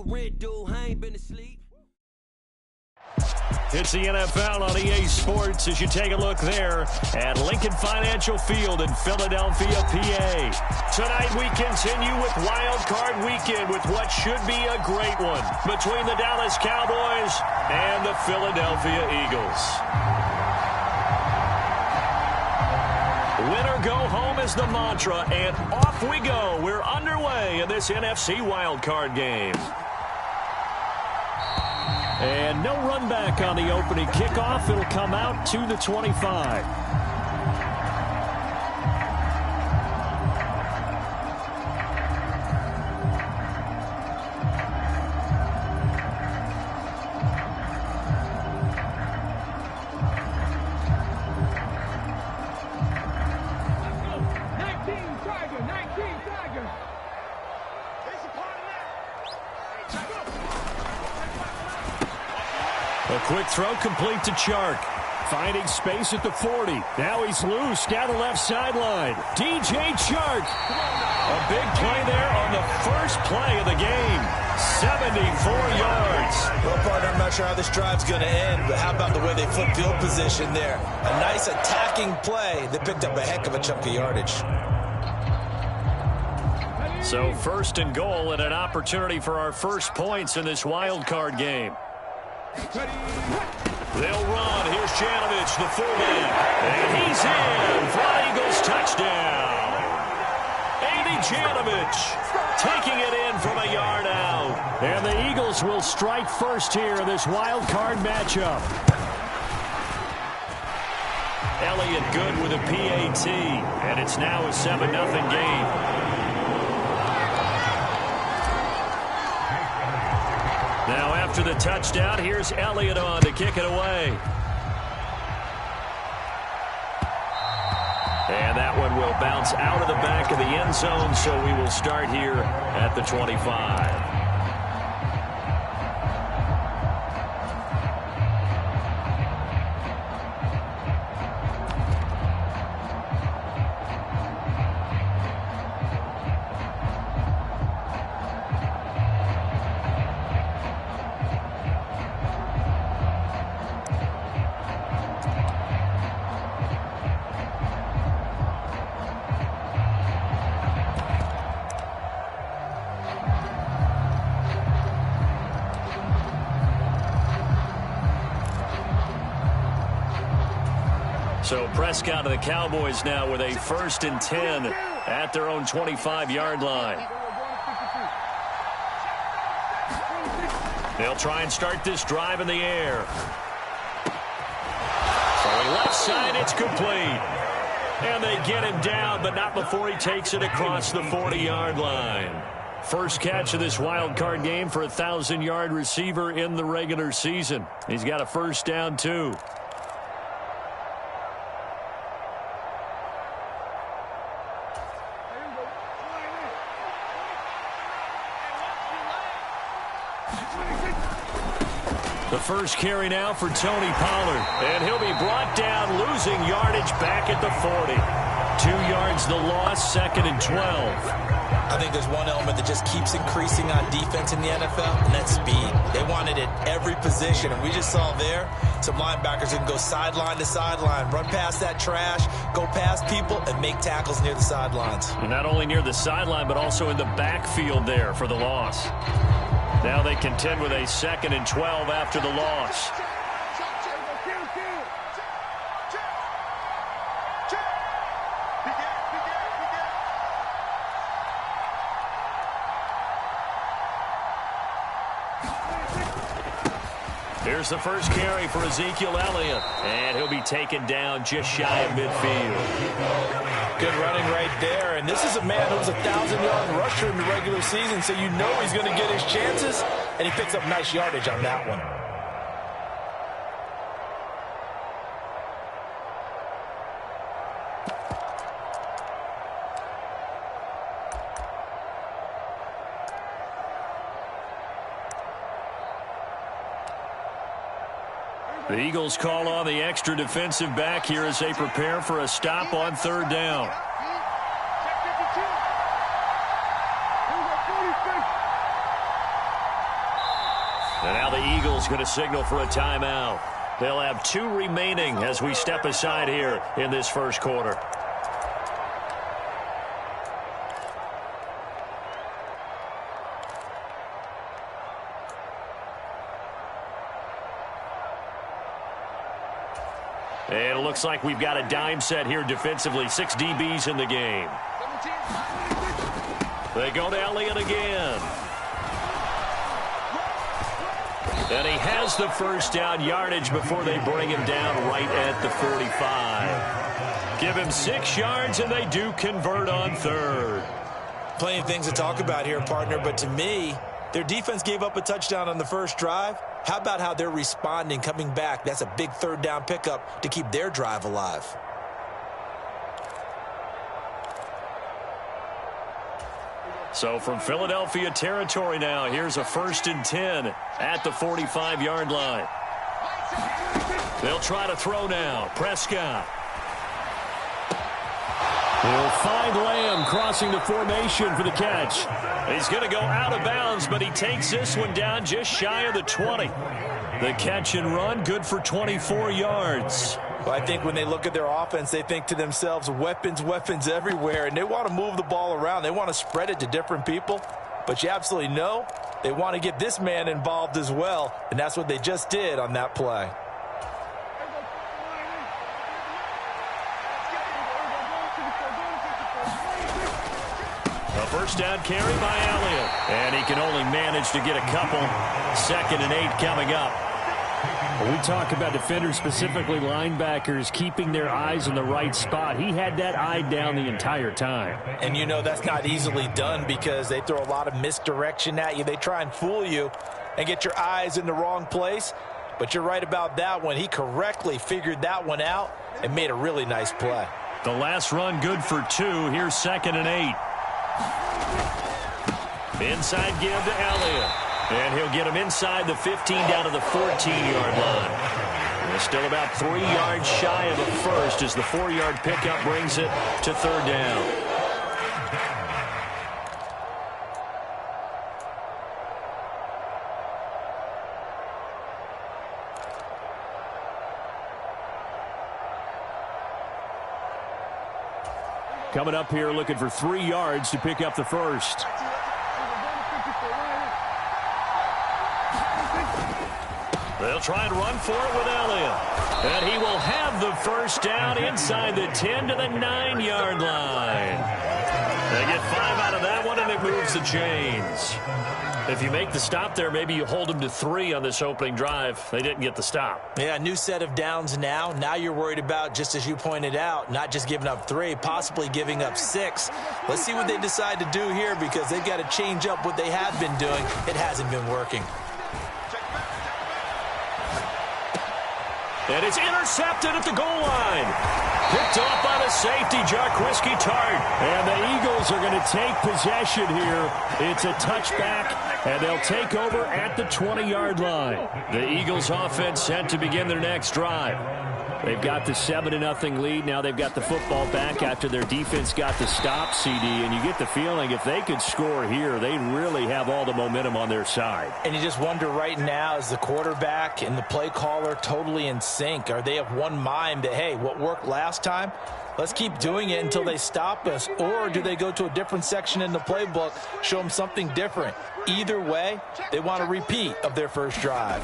rent, dude. I ain't been asleep. It's the NFL on EA Sports as you take a look there at Lincoln Financial Field in Philadelphia, PA. Tonight we continue with Wild Card Weekend with what should be a great one between the Dallas Cowboys and the Philadelphia Eagles. Winner go home is the mantra, and off we go. We're underway in this NFC Wild Card game. And no run back on the opening kickoff. It'll come out to the 25. A quick throw complete to Chark. Finding space at the 40. Now he's loose down the left sideline. DJ Chark. A big play there on the first play of the game. 74 yards. Well, partner, I'm not sure how this drive's going to end, but how about the way they flip field position there? A nice attacking play that picked up a heck of a chunk of yardage. So first and goal and an opportunity for our first points in this wild card game. They'll run. Here's Janovich, the fullback. And he's in for an Eagles touchdown. Andy Janovich taking it in from a yard out. And the Eagles will strike first here in this wild card matchup. Elliott good with a PAT. And it's now a 7-0 game. Now after the touchdown, here's Elliott on to kick it away. And that one will bounce out of the back of the end zone, so we will start here at the 25. So Prescott of the Cowboys now with a 1st and 10 at their own 25-yard line. They'll try and start this drive in the air. Throwing left side, it's complete. And they get him down, but not before he takes it across the 40-yard line. First catch of this wild card game for a 1,000-yard receiver in the regular season. He's got a first down, too. The first carry now for Tony Pollard. And he'll be brought down, losing yardage back at the 40. 2 yards the loss, 2nd and 12. I think there's one element that just keeps increasing on defense in the NFL, and that's speed. They want it at every position, and we just saw there some linebackers who can go sideline to sideline, run past that trash, go past people, and make tackles near the sidelines. And not only near the sideline, but also in the backfield there for the loss. Now they contend with a 2nd and 12 after the loss. Here's the first carry for Ezekiel Elliott. And he'll be taken down just shy of midfield. Good running right there. And this is a man who was a 1,000-yard rusher in the regular season, so you know he's going to get his chances. And he picks up nice yardage on that one. The Eagles call on the extra defensive back here as they prepare for a stop on 3rd down. And now the Eagles going to signal for a timeout. They'll have 2 remaining as we step aside here in this first quarter. And it looks like we've got a dime set here defensively. 6 DBs in the game. They go to Elliott again. And he has the first down yardage before they bring him down right at the 45. Give him 6 yards, and they do convert on 3rd. Plenty of things to talk about here, partner, but to me, their defense gave up a touchdown on the first drive. How about how they're responding, coming back? That's a big 3rd down pickup to keep their drive alive. So from Philadelphia territory now, here's a 1st and 10 at the 45-yard line. They'll try to throw now. Prescott. He'll find Lamb crossing the formation for the catch. He's going to go out of bounds, but he takes this one down just shy of the 20. The catch and run, good for 24 yards. Well, I think when they look at their offense, they think to themselves, weapons, weapons everywhere, and they want to move the ball around. They want to spread it to different people, but you absolutely know they want to get this man involved as well, and that's what they just did on that play. A first down carry by Elliott, and he can only manage to get a couple. 2nd and 8 coming up. When we talk about defenders, specifically linebackers, keeping their eyes in the right spot. He had that eye down the entire time. And you know that's not easily done because they throw a lot of misdirection at you. They try and fool you and get your eyes in the wrong place. But you're right about that one. He correctly figured that one out and made a really nice play. The last run good for 2. Here's 2nd and 8. Inside give to Elliott. And he'll get him inside the 15 down to the 14-yard line. And still about 3 yards shy of a first as the 4-yard pickup brings it to 3rd down. Coming up here looking for 3 yards to pick up the first. They'll try and run for it with Elliott. And he will have the first down inside the 10 to the 9-yard line. They get 5 out of that one, and it moves the chains. If you make the stop there, maybe you hold them to 3 on this opening drive. They didn't get the stop. Yeah, new set of downs now. Now you're worried about, just as you pointed out, not just giving up 3, possibly giving up 6. Let's see what they decide to do here because they've got to change up what they have been doing. It hasn't been working. And it's intercepted at the goal line. Picked off by the safety, Jarquiski Tart. And the Eagles are going to take possession here. It's a touchback, and they'll take over at the 20-yard line. The Eagles offense set to begin their next drive. They've got the 7-0 lead. Now they've got the football back after their defense got the stop, CD. And you get the feeling if they could score here, they really have all the momentum on their side. And you just wonder right now, is the quarterback and the play caller totally in sync? Are they of one mind that, hey, what worked last time? Let's keep doing it until they stop us. Or do they go to a different section in the playbook, show them something different? Either way, they want a repeat of their first drive.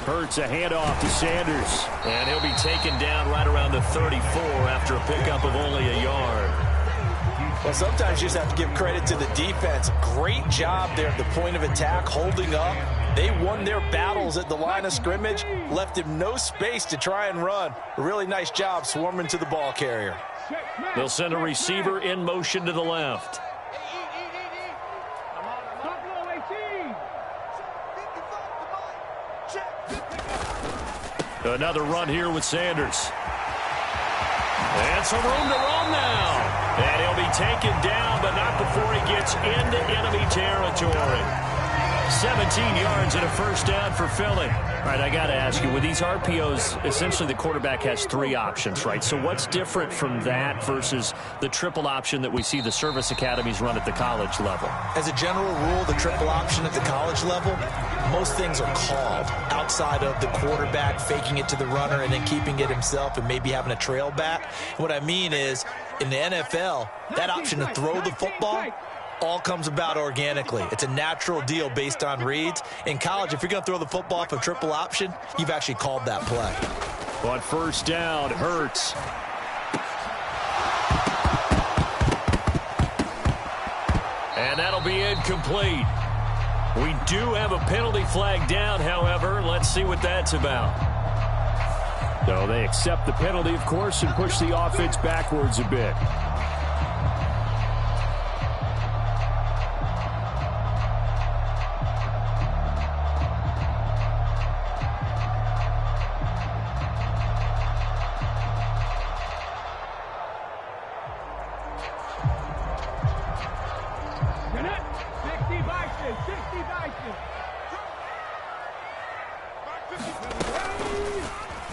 Hurts a handoff to Sanders. And he'll be taken down right around the 34 after a pickup of only a yard. Well, sometimes you just have to give credit to the defense. Great job there at the point of attack, holding up. They won their battles at the line of scrimmage, left him no space to try and run. A really nice job swarming to the ball carrier. They'll send a receiver in motion to the left. Another run here with Sanders. And some room to run now. And he'll be taken down, but not before he gets into enemy territory. 17 yards and a first down for Philly. All right, I got to ask you, with these RPOs, essentially the quarterback has 3 options, right? So what's different from that versus the triple option that we see the service academies run at the college level? As a general rule, the triple option at the college level, most things are called outside of the quarterback faking it to the runner and then keeping it himself and maybe having a trail back. What I mean is, in the NFL, that option to throw the football all comes about organically. It's a natural deal based on reads. In college, if you're going to throw the football off a triple option, you've actually called that play. On first down, Hurts. And that'll be incomplete. We do have a penalty flag down, however. Let's see what that's about. So they accept the penalty, of course, and push the offense backwards a bit.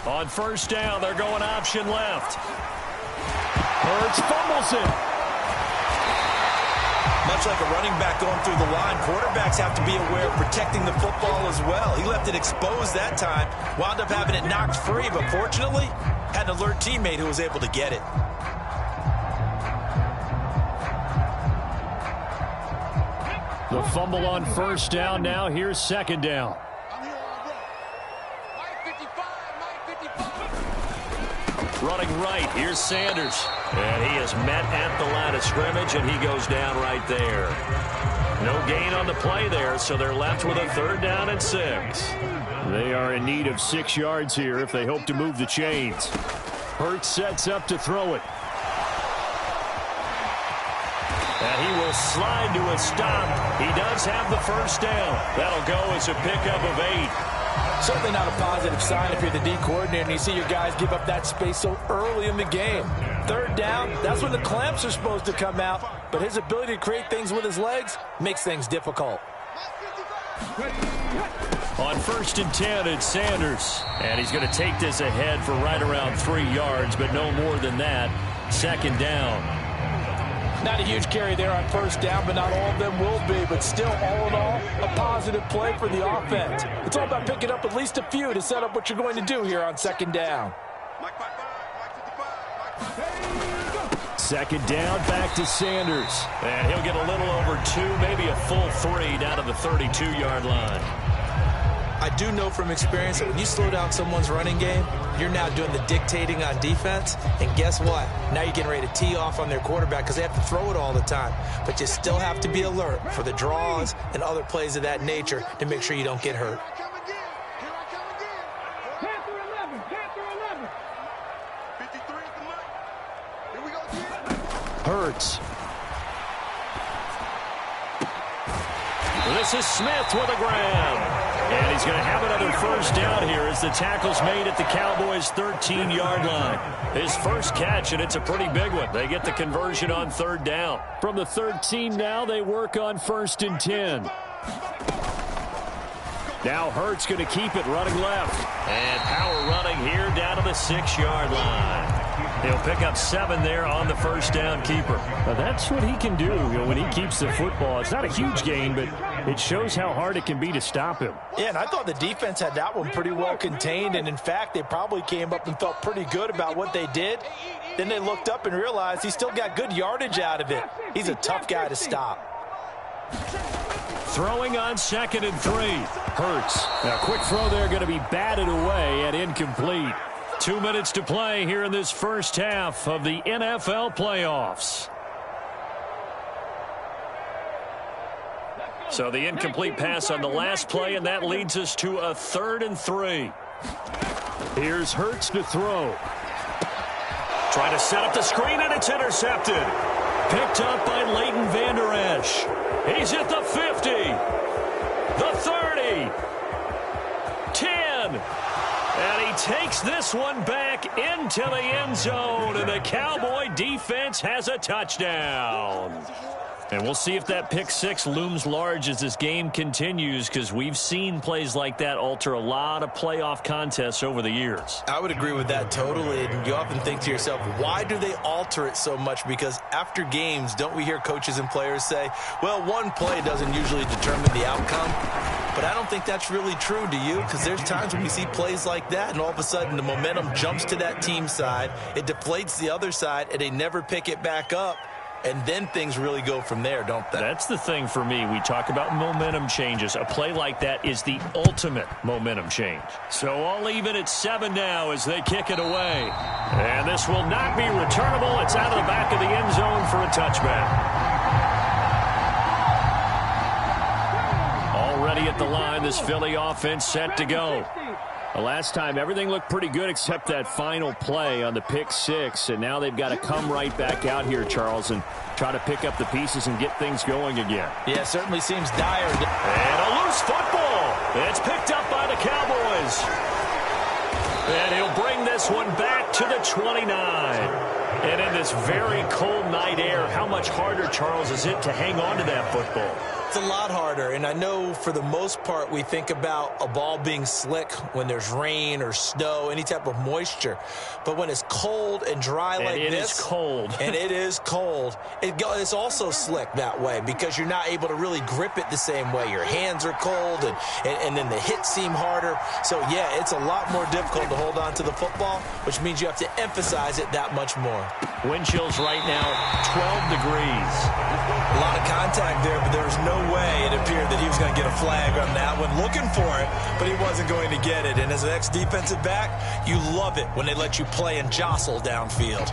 On first down, they're going option left. Hurts fumbles it. Much like a running back going through the line, quarterbacks have to be aware of protecting the football as well. He left it exposed that time, wound up having it knocked free, but fortunately, had an alert teammate who was able to get it. The fumble on first down. Now here's second down. Running right, here's Sanders. And he is met at the line of scrimmage, and he goes down right there. No gain on the play there, so they're left with a third down and 6. They are in need of 6 yards here if they hope to move the chains. Hurts sets up to throw it. And he will slide to a stop. He does have the first down. That'll go as a pickup of 8. Certainly not a positive sign if you're the D coordinator and you see your guys give up that space so early in the game. Third down, that's when the clamps are supposed to come out, but his ability to create things with his legs makes things difficult. On first and 10, it's Sanders. And he's going to take this ahead for right around 3 yards, but no more than that. Second down. Not a huge carry there on first down, but not all of them will be. But still, all in all, a positive play for the offense. It's all about picking up at least a few to set up what you're going to do here on second down. Second down, back to Sanders. And he'll get a little over 2, maybe a full 3 down to the 32-yard line. I do know from experience that when you slow down someone's running game, you're now doing the dictating on defense. And guess what? Now you're getting ready to tee off on their quarterback because they have to throw it all the time. But you still have to be alert for the draws and other plays of that nature to make sure you don't get hurt. Hurts. This is Smith with a grab. And he's going to have another first down here as the tackle's made at the Cowboys' 13-yard line. His first catch, and it's a pretty big one. They get the conversion on third down. From the 13 now, they work on first and 10. Now Hurts going to keep it running left. And power running here down to the 6-yard line. He'll pick up 7 there on the first down keeper. Now that's what he can do, when he keeps the football. It's not a huge gain, but it shows how hard it can be to stop him. Yeah, and I thought the defense had that one pretty well contained. And, in fact, they probably came up and felt pretty good about what they did. Then they looked up and realized he still got good yardage out of it. He's a tough guy to stop. Throwing on second and 3. Hurts. Now, quick throw there going to be batted away and incomplete. 2 minutes to play here in this first half of the NFL playoffs. So the incomplete pass on the last play, and that leads us to a 3rd and 3. Here's Hurts to throw. Trying to set up the screen, and it's intercepted. Picked up by Leighton Vander Esch. He's at the 50, the 30, 10. And he takes this one back into the end zone, and the Cowboy defense has a touchdown. And we'll see if that pick six looms large as this game continues, because we've seen plays like that alter a lot of playoff contests over the years. I would agree with that totally. And you often think to yourself, why do they alter it so much? Because after games, don't we hear coaches and players say, well, one play doesn't usually determine the outcome. But I don't think that's really true, do you? Because there's times when we see plays like that, and all of a sudden the momentum jumps to that team side. It deflates the other side, and they never pick it back up. And then things really go from there, don't they? That's the thing for me. We talk about momentum changes. A play like that is the ultimate momentum change. So I'll leave it at 7 now as they kick it away. And this will not be returnable. It's out of the back of the end zone for a touchback. Already at the line, this Philly offense set to go. The last time, everything looked pretty good except that final play on the pick six. And now they've got to come right back out here, Charles, and try to pick up the pieces and get things going again. Yeah, it certainly seems dire. And a loose football. It's picked up by the Cowboys. And he'll bring this one back to the 29. And in this very cold night air, how much harder, Charles, is it to hang on to that football? It's a lot harder, and I know for the most part we think about a ball being slick when there's rain or snow, any type of moisture. But when it's cold and dry like this. And it is cold. And it is cold. It's also slick that way because you're not able to really grip it the same way. Your hands are cold, and then the hits seem harder. So, yeah, it's a lot more difficult to hold on to the football, which means you have to emphasize it that much more. Wind chills right now, 12 degrees. A lot of contact there, but there was no way it appeared that he was going to get a flag on that one. Looking for it, but he wasn't going to get it. And as an ex-defensive back, you love it when they let you play and jostle downfield.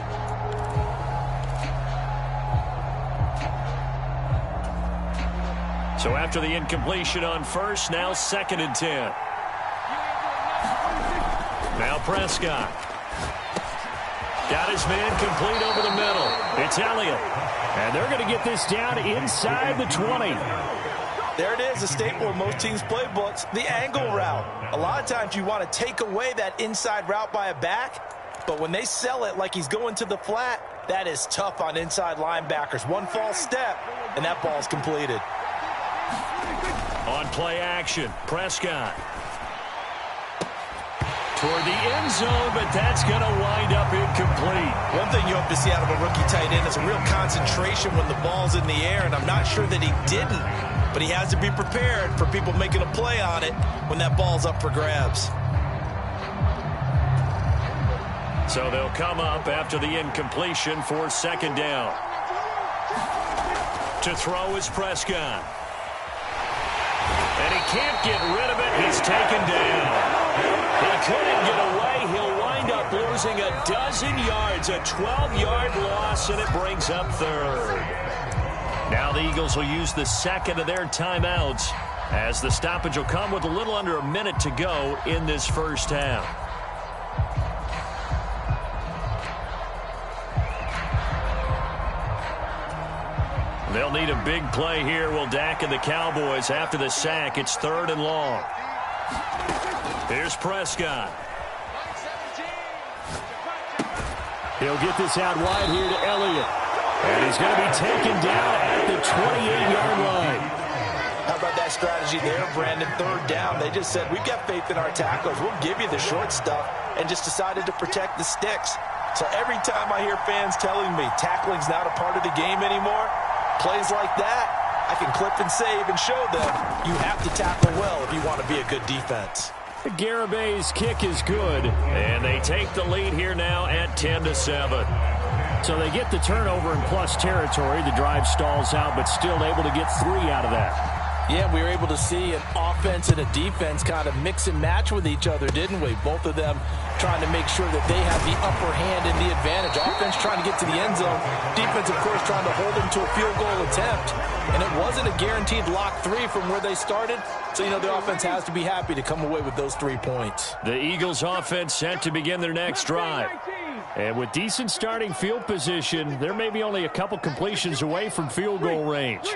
So after the incompletion on first, now 2nd and 10. Now Prescott. Got his man complete over the middle. It's Elliott. And they're going to get this down inside the 20. There it is, a staple of most teams' playbooks, the angle route. A lot of times you want to take away that inside route by a back, but when they sell it like he's going to the flat, that is tough on inside linebackers. One false step, and that ball's completed. On play action, Prescott. Toward the end zone, but that's going to wind up incomplete. One thing you hope to see out of a rookie tight end is a real concentration when the ball's in the air, and I'm not sure that he didn't, but he has to be prepared for people making a play on it when that ball's up for grabs. So they'll come up after the incompletion for 2nd down. To throw is Prescott. And he can't get rid of it. He's taken down. He couldn't get away. He'll wind up losing a dozen yards, a 12-yard loss, and it brings up 3rd. Now the Eagles will use the 2nd of their timeouts as the stoppage will come with a little under a minute to go in this first half. They'll need a big play here. Will Dak and the Cowboys after the sack. It's 3rd and long. Here's Prescott. He'll get this out wide here to Elliott. And he's going to be taken down at the 28-yard line. How about that strategy there, Brandon? 3rd down. They just said, we've got faith in our tacklers. We'll give you the short stuff, and just decided to protect the sticks. So every time I hear fans telling me tackling's not a part of the game anymore, plays like that, I can clip and save and show them you have to tackle well if you want to be a good defense. Garabay's kick is good, and they take the lead here now at 10-7. So they get the turnover in plus territory. The drive stalls out, but still able to get 3 out of that. Yeah, we were able to see an offense and a defense kind of mix and match with each other, didn't we? Both of them trying to make sure that they have the upper hand and the advantage. Offense trying to get to the end zone. Defense, of course, trying to hold them to a field goal attempt. And it wasn't a guaranteed lock 3 from where they started. So, you know, the offense has to be happy to come away with those 3 points. The Eagles offense set to begin their next drive. And with decent starting field position, they're maybe only a couple completions away from field goal range.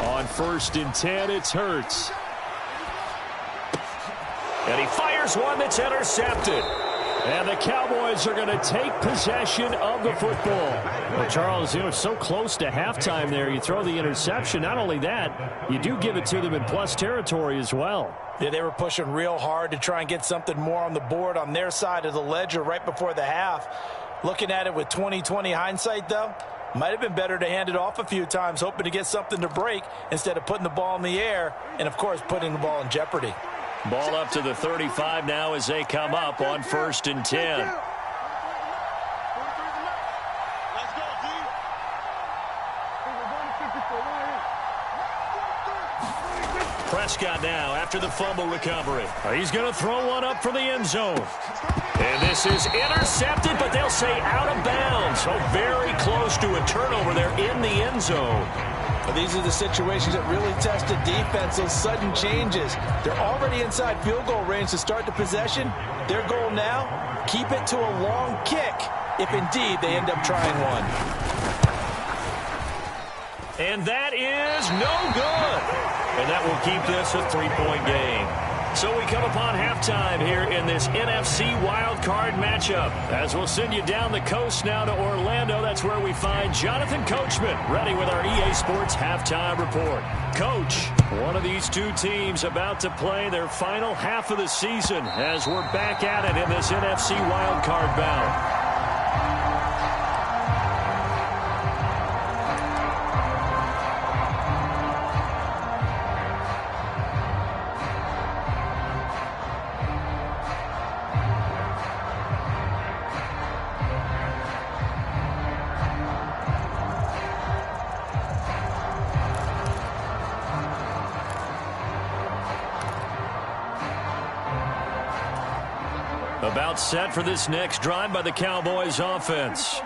On 1st and 10, it's Hurts. And he fires one that's intercepted. And the Cowboys are going to take possession of the football. Well, Charles, so close to halftime there. You throw the interception. Not only that, you do give it to them in plus territory as well. Yeah, they were pushing real hard to try and get something more on the board on their side of the ledger right before the half. Looking at it with 20/20 hindsight, though, might have been better to hand it off a few times, hoping to get something to break instead of putting the ball in the air and, of course, putting the ball in jeopardy. Ball up to the 35 now as they come up on 1st and 10. Prescott now after the fumble recovery. He's going to throw one up for the end zone. And this is intercepted, but they'll say out of bounds. So very close to a turnover there in the end zone. Well, these are the situations that really test a defense, those sudden changes. They're already inside field goal range to start the possession. Their goal now, keep it to a long kick, if indeed they end up trying one. And that is no good. And that will keep this a 3-point game. So we come upon halftime here in this NFC wildcard matchup. As we'll send you down the coast now to Orlando, that's where we find Jonathan Coachman ready with our EA Sports halftime report. Coach, one of these two teams about to play their final half of the season as we're back at it in this NFC wildcard bout. About set for this next drive by the Cowboys offense.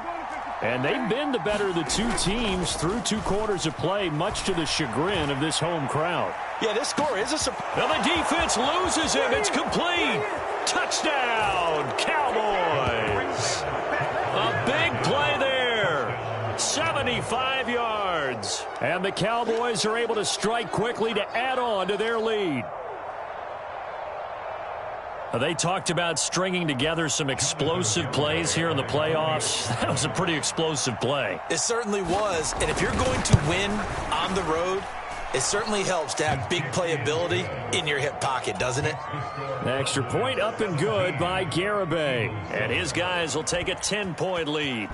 And they've been the better of the two teams through 2 quarters of play, much to the chagrin of this home crowd. Yeah, this score is a surprise. Well, the defense loses him. It's complete. Touchdown, Cowboys. A big play there. 75 yards. And the Cowboys are able to strike quickly to add on to their lead. They talked about stringing together some explosive plays here in the playoffs. That was a pretty explosive play. It certainly was. And if you're going to win on the road, it certainly helps to have big playability in your hip pocket, doesn't it? The extra point up and good by Garibay. And his guys will take a 10-point lead.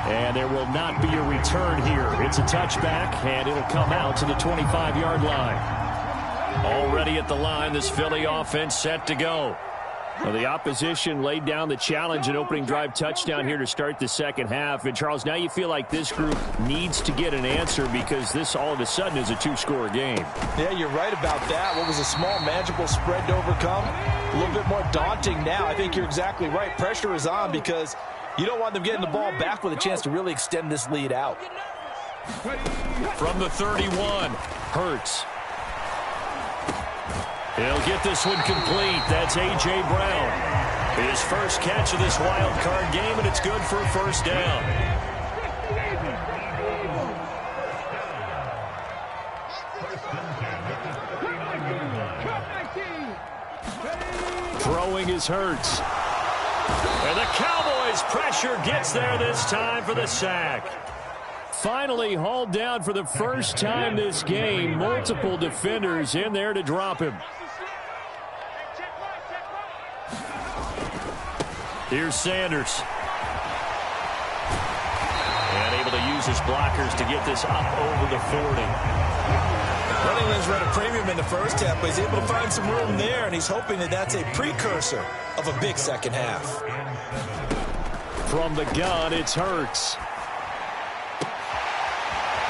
And there will not be a return here. It's a touchback, and it'll come out to the 25-yard line. Already at the line, this Philly offense set to go. Well, the opposition laid down the challenge and opening drive touchdown here to start the second half. And, Charles, now you feel like this group needs to get an answer because this all of a sudden is a 2-score game. Yeah, you're right about that. What was a small, manageable spread to overcome? A little bit more daunting now. I think you're exactly right. Pressure is on because you don't want them getting the ball back with a chance to really extend this lead out. From the 31, Hurts. He'll get this one complete. That's A.J. Brown. His first catch of this wild card game, and it's good for a first down. Throwing is Hurts. And the Cowboys' pressure gets there this time for the sack. Finally hauled down for the first time this game. Multiple defenders in there to drop him. Here's Sanders. And able to use his blockers to get this up over the 40. Running lanes were at a premium in the first half, but he's able to find some room there, and he's hoping that that's a precursor of a big second half. From the gun, it's Hurts.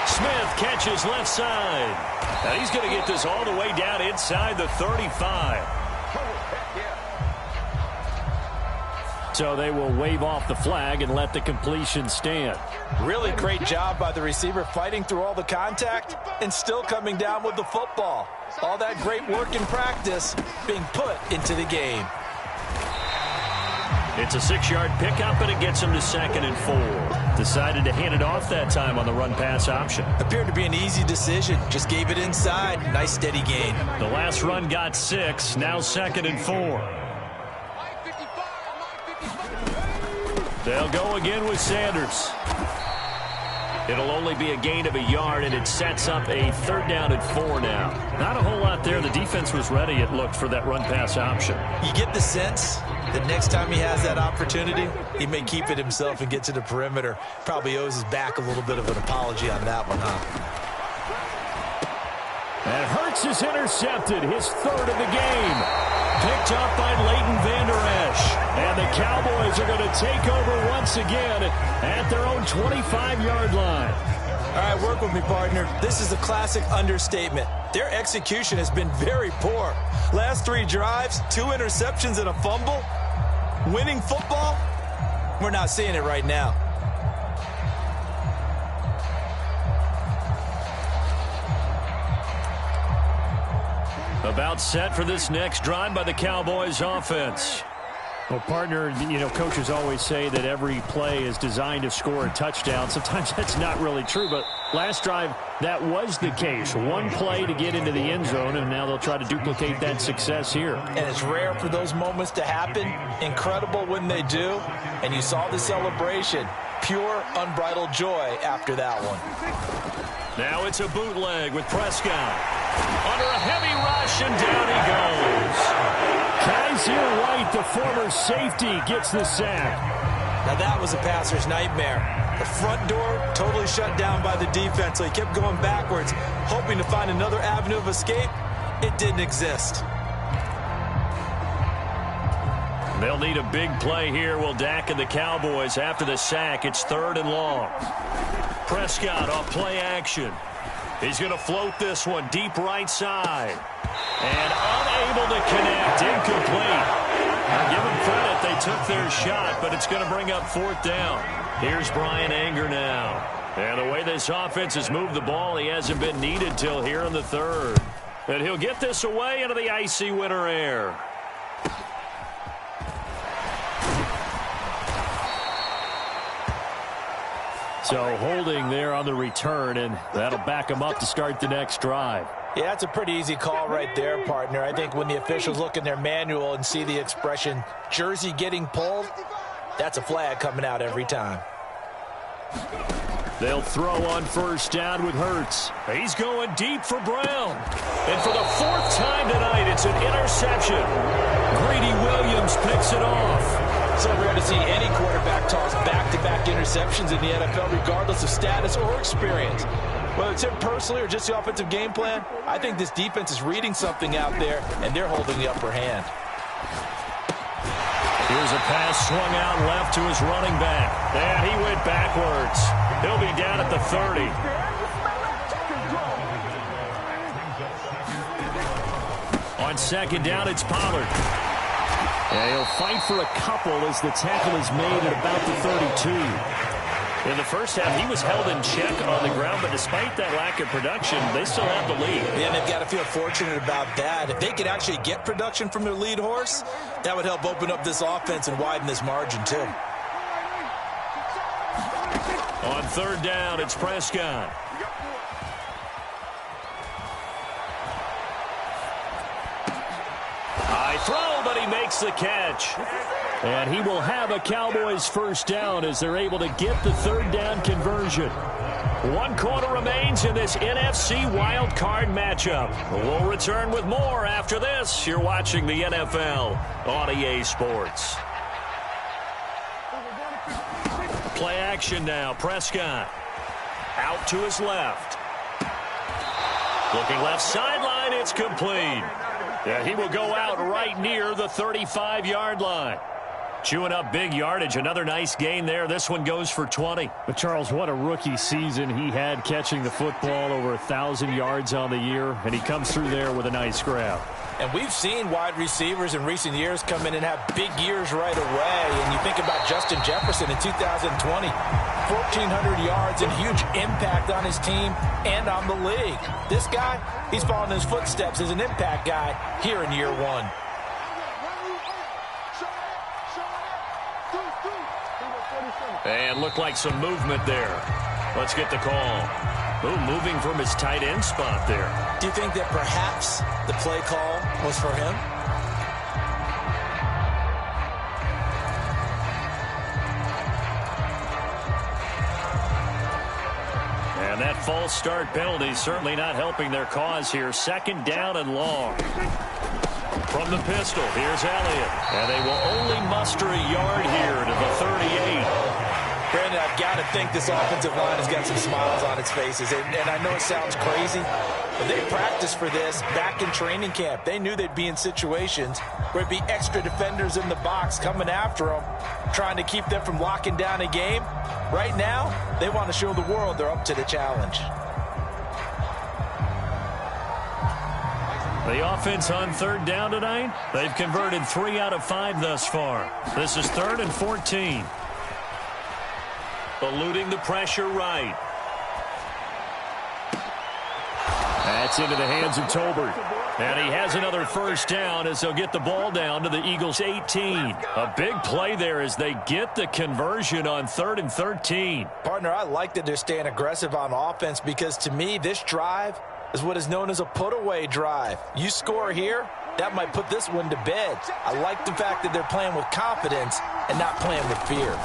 Smith catches left side. Now he's going to get this all the way down inside the 35. So they will wave off the flag and let the completion stand. Really great job by the receiver fighting through all the contact and still coming down with the football. All that great work in practice being put into the game. It's a 6-yard pickup, and it gets him to 2nd and 4. Decided to hand it off that time on the run-pass option. Appeared to be an easy decision. Just gave it inside. Nice steady gain. The last run got 6. Now 2nd and 4. They'll go again with Sanders. It'll only be a gain of a yard, and it sets up a 3rd down and 4 now. Not a whole lot there. The defense was ready, it looked, for that run-pass option. You get the sense that next time he has that opportunity, he may keep it himself and get to the perimeter. Probably owes his back a little bit of an apology on that one, huh? And Hurts is intercepted, his 3rd of the game. Picked up by Leighton Vander Esch. And the Cowboys are going to take over once again at their own 25-yard line. All right, work with me, partner. This is a classic understatement. Their execution has been very poor. Last 3 drives, 2 interceptions and a fumble. Winning football? We're not seeing it right now. About set for this next drive by the Cowboys offense. Well, partner, you know, coaches always say that every play is designed to score a touchdown. Sometimes that's not really true, but last drive, that was the case. One play to get into the end zone, and now they'll try to duplicate that success here. And it's rare for those moments to happen. Incredible when they do. And you saw the celebration. Pure, unbridled joy after that one. Now it's a bootleg with Prescott. Under a heavy rush, and down he goes. Kaiser White, the former safety, gets the sack. Now that was a passer's nightmare. The front door totally shut down by the defense, so he kept going backwards, hoping to find another avenue of escape. It didn't exist. They'll need a big play here. Will Dak and the Cowboys after the sack. It's 3rd and long. Prescott off play action. He's going to float this one deep right side. And unable to connect. Incomplete. Now give them credit. They took their shot, but it's going to bring up 4th down. Here's Brian Anger now. And the way this offense has moved the ball, he hasn't been needed till here in the 3rd. And he'll get this away into the icy winter air. So holding there on the return, and that'll back them up to start the next drive. Yeah, that's a pretty easy call right there, partner. I think when the officials look in their manual and see the expression, jersey getting pulled, that's a flag coming out every time. They'll throw on 1st down with Hurts. He's going deep for Brown. And for the 4th time tonight, it's an interception. Greedy Williams picks it off. So rare to see any quarterback toss back-to-back interceptions in the NFL, regardless of status or experience. Whether it's him personally or just the offensive game plan, I think this defense is reading something out there, and they're holding the upper hand. Here's a pass swung out left to his running back. And he went backwards. He'll be down at the 30. On 2nd down, it's Pollard. Yeah, he'll fight for a couple as the tackle is made at about the 32. In the first half, he was held in check on the ground, but despite that lack of production, they still have the lead. Yeah, and they've got to feel fortunate about that. If they could actually get production from their lead horse, that would help open up this offense and widen this margin, too. On 3rd down, it's Prescott. High throw, but he makes the catch. And he will have a Cowboys 1st down as they're able to get the 3rd down conversion. 1 quarter remains in this NFC wild card matchup. We'll return with more after this. You're watching the NFL on EA Sports. Play action now. Prescott out to his left. Looking left sideline. It's complete. Yeah, he will go out right near the 35-yard line. Chewing up big yardage. Another nice gain there. This one goes for 20. But, Charles, what a rookie season he had catching the football, over 1,000 yards on the year, and he comes through there with a nice grab. And we've seen wide receivers in recent years come in and have big years right away. And you think about Justin Jefferson in 2020, 1,400 yards and huge impact on his team and on the league. This guy, he's following his footsteps as an impact guy here in year 1. And looked like some movement there. Let's get the call. Ooh, moving from his tight end spot there. Do you think that perhaps the play call was for him? And that false start penalty certainly not helping their cause here. Second down and long. From the pistol, here's Elliott. And they will only muster a yard here to the 38. Brandon, I've got to think this offensive line has got some smiles on its faces. And I know it sounds crazy, but they practiced for this back in training camp. They knew they'd be in situations where it'd be extra defenders in the box coming after them, trying to keep them from locking down a game. Right now, they want to show the world they're up to the challenge. The offense on third down tonight, they've converted 3 out of 5 thus far. This is 3rd and 14. Eluding the pressure right. That's into the hands of Tolbert. And he has another first down as they'll get the ball down to the Eagles' 18. A big play there as they get the conversion on 3rd and 13. Partner, I like that they're staying aggressive on offense because to me, this drive is what is known as a put-away drive. You score here, that might put this one to bed. I like the fact that they're playing with confidence and not playing with fear.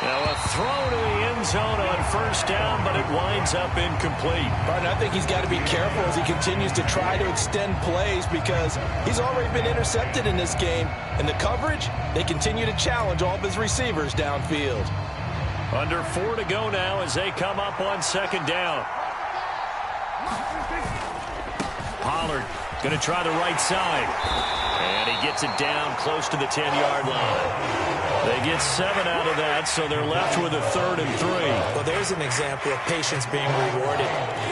Now a throw to the end zone on first down, but it winds up incomplete. Partner, I think he's got to be careful as he continues to try to extend plays because he's already been intercepted in this game. And the coverage, they continue to challenge all of his receivers downfield. Under 4 to go now as they come up on second down. Pollard going to try the right side. And he gets it down close to the 10-yard line. They get 7 out of that, so they're left with a 3rd and 3. Well, there's an example of patience being rewarded.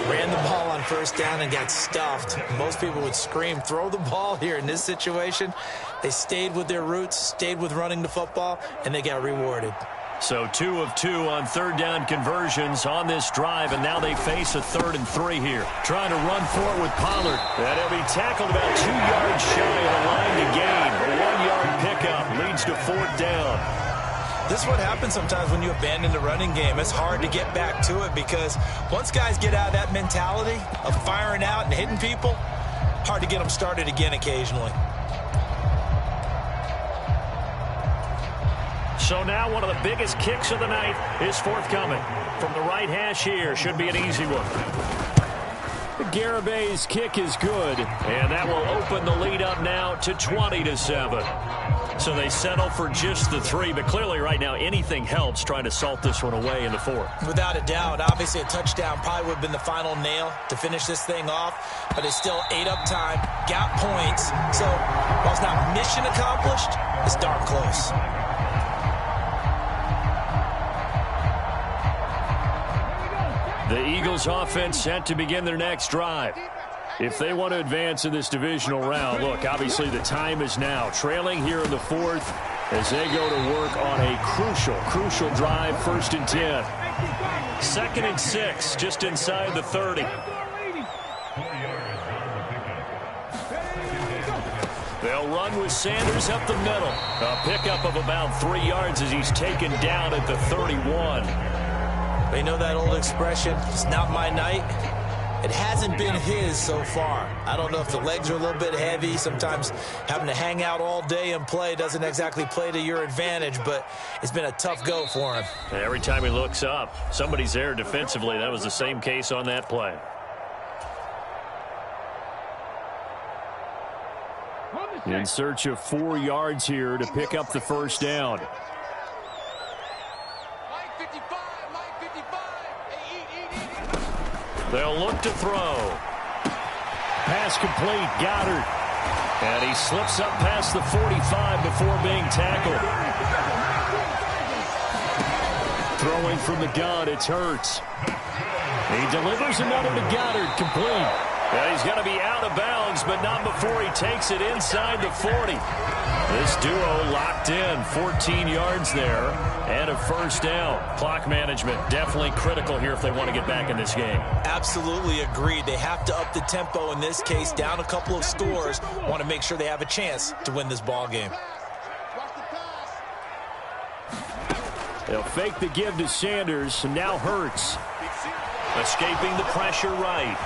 Ran the ball on first down and got stuffed. Most people would scream, throw the ball here. In this situation, they stayed with their roots, stayed with running the football, and they got rewarded. So 2 of 2 on third down conversions on this drive, and now they face a 3rd and 3 here. Trying to run for it with Pollard. And he'll be tackled about 2 yards shy of the line to gain. A 1-yard pickup leads to 4th down. This is what happens sometimes when you abandon the running game. It's hard to get back to it because once guys get out of that mentality of firing out and hitting people, hard to get them started again occasionally. So now one of the biggest kicks of the night is forthcoming. From the right hash here, should be an easy one. Garabay's kick is good, and that will open the lead up now to 20-7. So they settle for just the 3, but clearly right now anything helps trying to salt this one away in the 4th. Without a doubt, obviously a touchdown probably would have been the final nail to finish this thing off, but it's still ate up time, got points. So while it's not mission accomplished, it's darn close. The Eagles offense set to begin their next drive. If they want to advance in this divisional round, look, obviously the time is now. Trailing here in the 4th as they go to work on a crucial drive, 1st and 10. 2nd and 6, just inside the 30. They'll run with Sanders up the middle. A pickup of about 3 yards as he's taken down at the 31. They know that old expression, it's not my night. It hasn't been his so far. I don't know if the legs are a little bit heavy. Sometimes having to hang out all day and play doesn't exactly play to your advantage, but it's been a tough go for him. And every time he looks up, somebody's there defensively. That was the same case on that play. In search of 4 yards here to pick up the first down. They'll look to throw. Pass complete, Goddard. And he slips up past the 45 before being tackled. Throwing from the gun, it's Hurts. He delivers another to Goddard, complete. And he's going to be out of bounds, but not before he takes it inside the 40. This duo locked in, 14 yards there, and a first down. Clock management definitely critical here if they want to get back in this game. Absolutely agreed. They have to up the tempo in this case, down a couple of scores. Want to make sure they have a chance to win this ball game. They'll fake the give to Sanders, and now Hurts. Escaping the pressure right.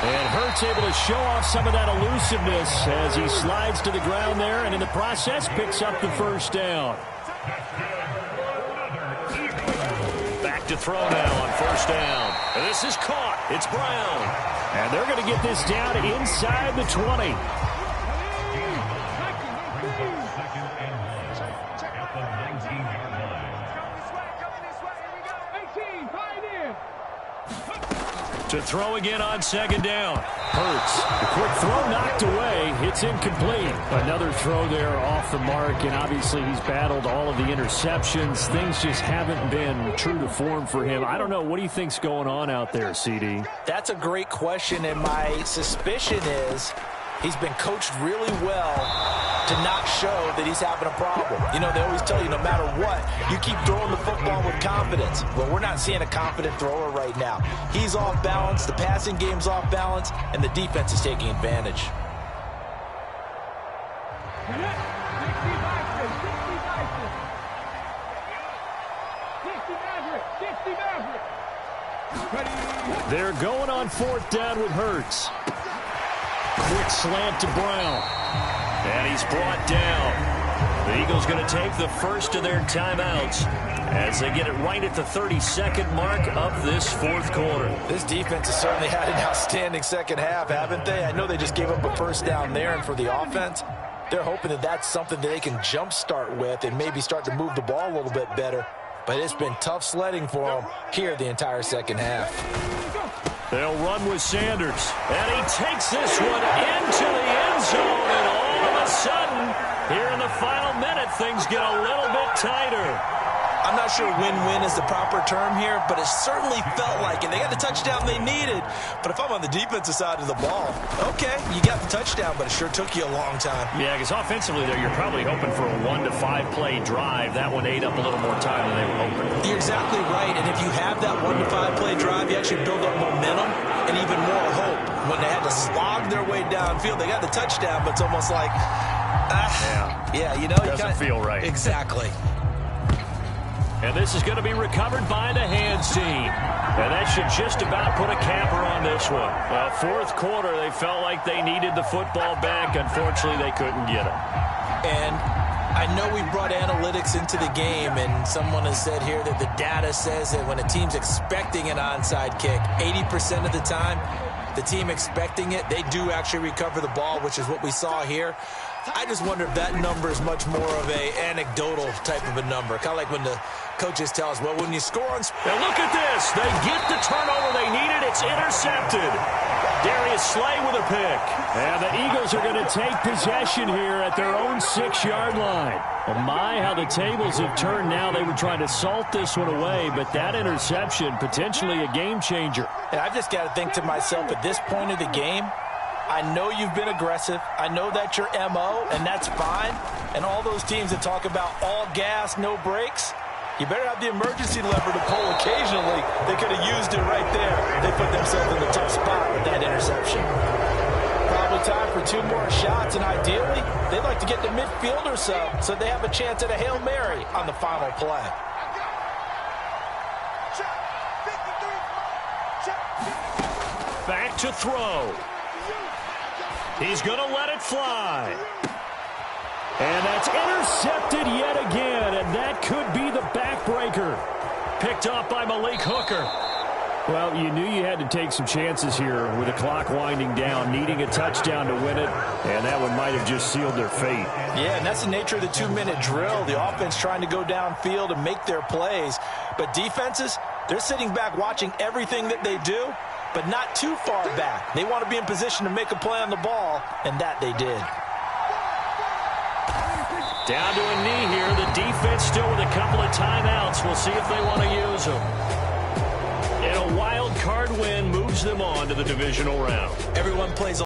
And Hurts able to show off some of that elusiveness as he slides to the ground there, and in the process picks up the first down. Back to throw now on first down. And this is caught. It's Brown. And they're going to get this down inside the 20. To throw again on second down. Hurts. The quick throw knocked away. It's incomplete. Another throw there off the mark, and obviously he's battled all of the interceptions. Things just haven't been true to form for him. I don't know. What do you think's going on out there, CD? That's a great question, and my suspicion is he's been coached really well to not show that he's having a problem. You know, they always tell you no matter what, you keep throwing the football with confidence. Well, we're not seeing a confident thrower right now. He's off balance, the passing game's off balance, and the defense is taking advantage. They're going on fourth down with Hurts. Quick slant to Brown. And he's brought down. The Eagles going to take the first of their timeouts as they get it right at the 32nd mark of this fourth quarter. This defense has certainly had an outstanding second half, haven't they? I know they just gave up a first down there, and for the offense, they're hoping that that's something that they can jumpstart with and maybe start to move the ball a little bit better. But it's been tough sledding for them here the entire second half. They'll run with Sanders. And he takes this one into the end zone. And all of a sudden, here in the final minute, things get a little bit tighter. I'm not sure win-win is the proper term here, but it certainly felt like it. They got the touchdown they needed. But if I'm on the defensive side of the ball, okay, you got the touchdown, but it sure took you a long time. Yeah, because offensively there, you're probably hoping for a 1 to 5 play drive. That one ate up a little more time than they were hoping. You're exactly right, and if you have that 1 to 5 play drive, you actually build up momentum and even more hope. When they had to slog their way downfield, they got the touchdown, but it's almost like, you know, doesn't feel right. Exactly. And this is going to be recovered by the hands team. And that should just about put a capper on this one. Well, fourth quarter, they felt like they needed the football back. Unfortunately, they couldn't get it. And I know we brought analytics into the game, and someone has said here that the data says that when a team's expecting an onside kick, 80% of the time, the team expecting it, they do actually recover the ball, which is what we saw here. I just wonder if that number is much more of a anecdotal type of a number. Kind of like when the coaches tell us, well, when you score on... Now look at this. They get the turnover they needed. It's intercepted. Darius Slay with a pick. And the Eagles are going to take possession here at their own 6-yard line. Well, my, how the tables have turned now. They were trying to salt this one away, but that interception, potentially a game changer. And I've just got to think to myself, at this point of the game, I know you've been aggressive. I know that's your MO, and that's fine. And all those teams that talk about all gas, no brakes, you better have the emergency lever to pull occasionally. They could have used it right there. They put themselves in the tough spot with that interception. Probably time for 2 more shots, and ideally, they'd like to get to midfield or so they have a chance at a Hail Mary on the final play. Back to throw. He's going to let it fly. And that's intercepted yet again, and that could be the backbreaker. Picked off by Malik Hooker. Well, you knew you had to take some chances here with the clock winding down, needing a touchdown to win it, and that one might have just sealed their fate. Yeah, and that's the nature of the 2-minute drill. The offense trying to go downfield and make their plays. But defenses, they're sitting back watching everything that they do, but not too far back. They want to be in position to make a play on the ball, and that they did. Down to a knee here. The defense still with a couple of timeouts. We'll see if they want to use them. And a wild card win moves them on to the divisional round. Everyone plays